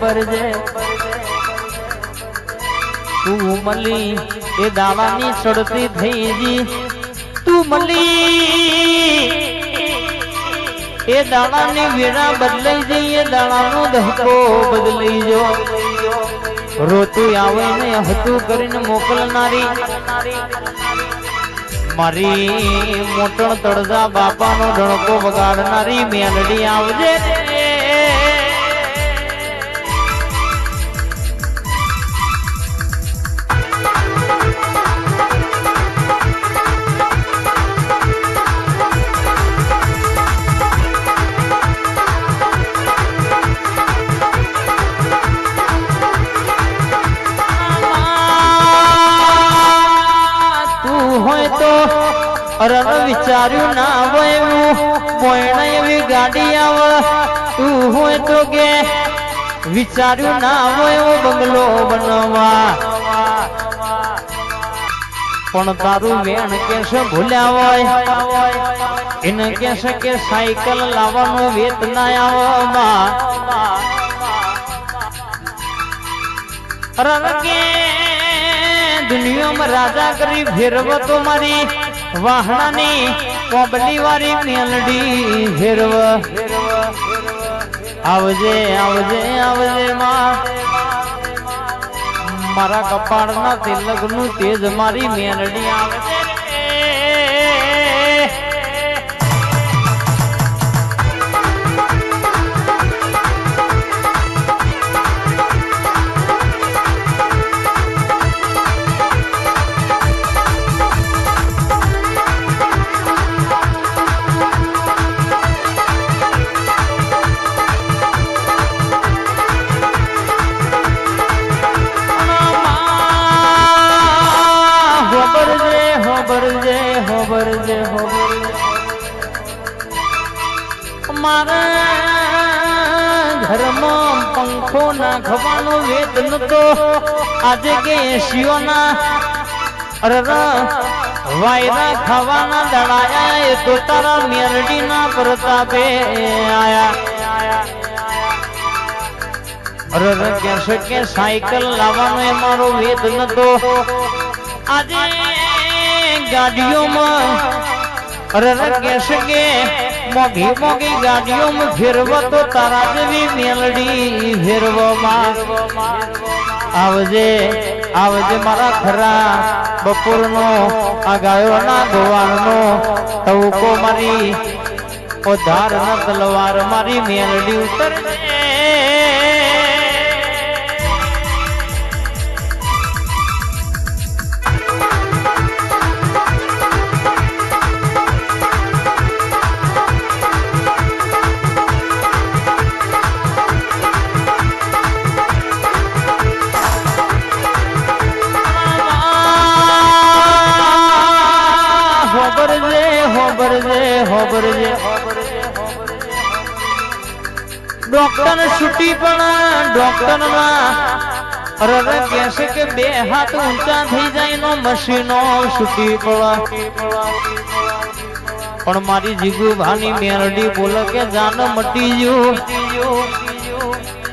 ખબર છે તું મળી એ દાવાની ચડતી થઈ જી તું મળી એ દાણાની વેળા બદલાઈ જઈ એ દાણાનો ધક્કો બદલાઈ જો રોતું આવે ને હતું કરીને મોકલનારી મારી મોટણ તળજા બાપાનો ડણકો વગાડનારી મેલડી આવજે રન વિચાર્યું ના વયું મોયણ એવી ગાડી આવ તું હોય તો કે વિચાર્યું ના વયો બંગલો બનવા પણ તારું વેણ કેશે ભૂલ્યા હોય એને કેશે કે સાયકલ લાવવાનું વેત ના આવવામાં રન કે દુનિયામાં રાજા કરી ફેરવ તો મારી વાહણાની કોબલી વાળી મેલડી ફેરવ આવજે આવજે આવજે માં મારા કપાળના તિલકનું તેજ મારી મેલડી આવજે મારા ઘરમાં પંખો નાખવાનો વેદ નતો આજે કે શિયોના વાયરા ખાવાના દડાયા એ તો તારા મેરડીના પ્રતાપે આયા કહેશે કે સાયકલ લાવવાનો એ મારો વેદ નતો આજે ગાડીઓમાં કહેશે કે મોઘી મોઘી ગાડીઓમાં ફેરવો તો તારા જેવી મેલડી ફેરવમાં આવજે આવજે મારા ખરા બપોરનો આ ગાયોના ગોવાળનો તવકો મારી ધાર ના તલવાર મારી મેલડી ઉતરજે ડોક્ટર છૂટી પણ ડોક્ટર ના કહેશે કે બે હાથ ઊંચા થઈ જાય નો મશીનો છૂટી પડવા પણ મારી જીગુભાની મેરડી બોલે કે જાન મટી ગયું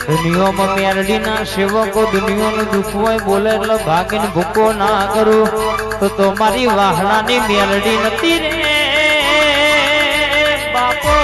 દુનિયામાં મેરડી ના સેવકો દુનિયાનું દુઃખ હોય બોલે એટલે ભાગીને ભૂકો ના કરું તો મારી વાહણાની મેરડી નથી રે બાપો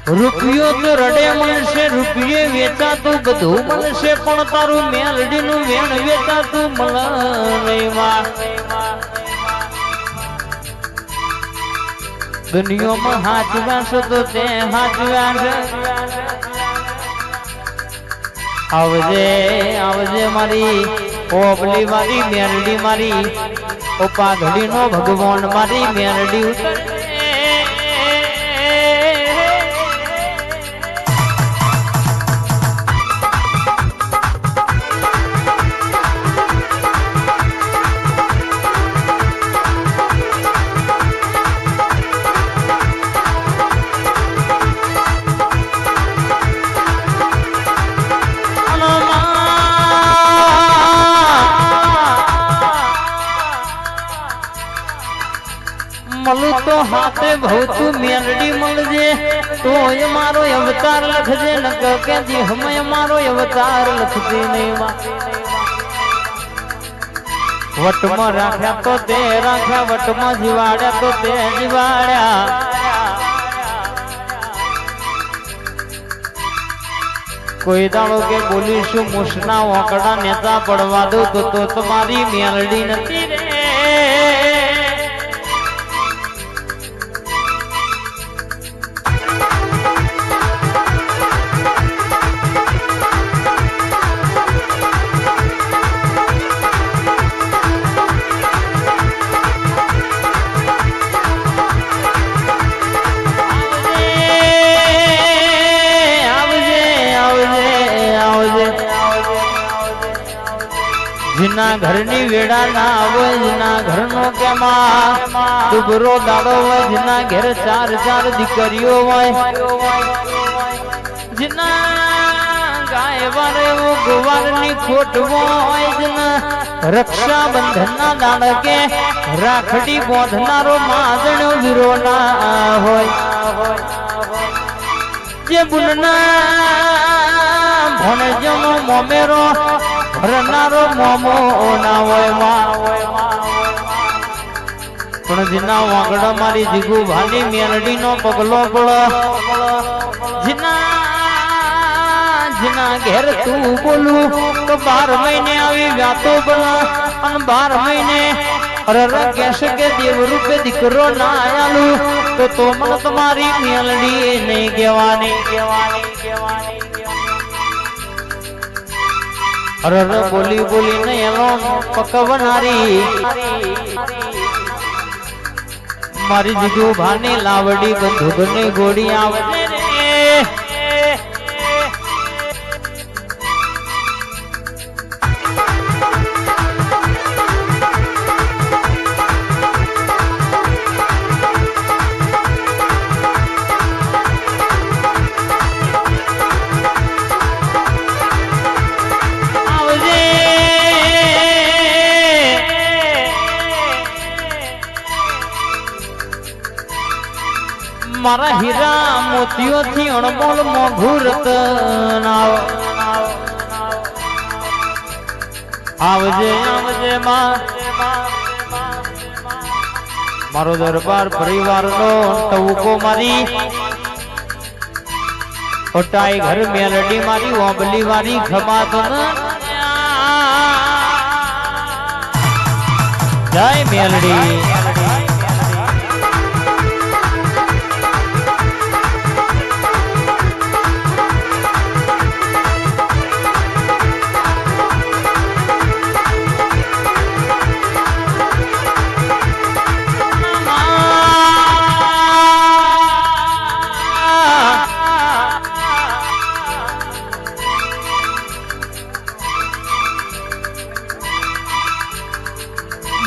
રૂપિયો તો રડે મળશે રૂપિયે વેચાતું બધું મળશે પણ તારું મેલડી નું વેણ વેચાતું મળવા દુનિયામાં હાચવાશ તો તે હાચવાશ આવજે આવજે મારી ઓબલી મારી મેલડી મારી ઓ પાઘડી નો ભગવાન મારી મેલડી ઉતર આવજે ભવ તું મેલડી મળજે તો એ મારો અવતાર લખજે નક કે જી હમે મારો અવતાર લખજે નહીં વટમાં રાખ્યા તો તે રાખ્યા વટમાં જીવાડ્યા તો તે જીવાડ્યા કોઈ દાડો કે બોલીશું મુસના ઓકડા નેતા પડવા દો તો તમારી મેલડી નથી રે जिना घरनी वेड़ा ना आवे जिना घरनो केमा दुबरो दाड़ो होय जिना घेर चार चार दीकरीओ होय जिना गाय वारे वो गोवारनी खोट होय जिना रक्षा बंधन ना दाड़ के राखड़ी बोधनारो माजणो वीरो ना होय जे बुनना भणजनो मोमेरो ભરનારો મોમો ના હોય પણ જીના વાગડા મારી જીગુ ભાની મેલડી નો પગલો પડ જીના ઘેર તું બોલું તો 12 મહિને આવી વ્યાતો બના અને 12 મહિને અરર કેશ કે દેવ રૂપે દીકરો ના આયાલું તો મને તમારી મેલડી નહીં કહેવાની અરર બોલી બોલી ને એનો પકવનારી મારી જીજુ ભાની લાવડી બંદૂકની ગોળી આવજે રે मारा हीरा मोतियों थी अणमोल मोघुं रतन आवजे आवजे मारो दरबार परिवार नो टवको मारी ओटाई घर मेलडी मारी ओबली वारी खबा तो जय मेलडी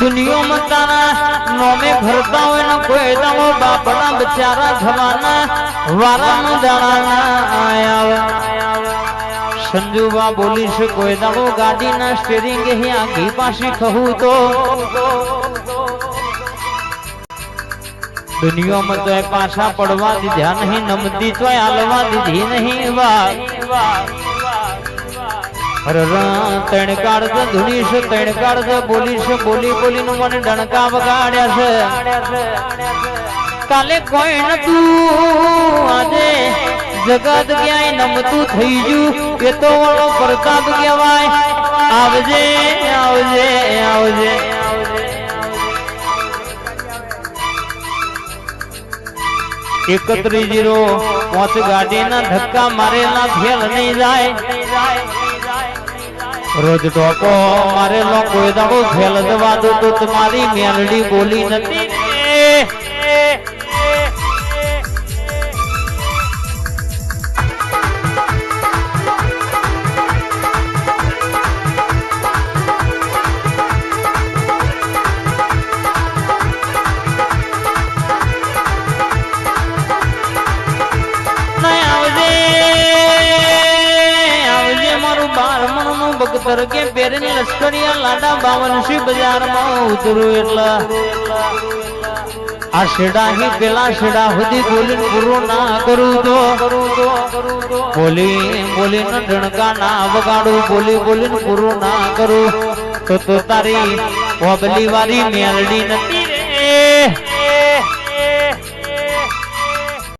दुनिया में तारा नोमे भरता हो ना कोई दामो बापना बेचारा जवाना वारा में दाना आया संजूबा बोली से कोई दामो गाड़ी ना स्टीयरिंग ही आगे पासी कहूँ तो दुनिया में तो पासा पड़वा दीधा नहीं नमती तो आलवा दीधी नहीं वाह तण काढ़ धुनी से तण काढ़ बोली से बोली बोली नु मन डणका वगाड्या से काले कोई न तू आजे जगत क्याय नमतू थई जू ये तो वालो प्रताप कहेवाय आवजे आवजे आवजे 3105 गाड़ी ना धक्का मारे ना फेल नहीं जाए रोज टोको मारे लो कोई दाड़ो फेल दवा दो तो तुम्हारी मेलडी बोली नती भक्तर के पेरनी लश्करिया लाडा 52 बाजार में उतरू एटला આ શેડા હી પેલા શેડા સુધી બોલીને પૂરું ના કરું તો બોલી ને ડણકા ના વગાડું બોલીને પૂરું ના કરું તો તારી ઓબલી વાળી મેલડી નથી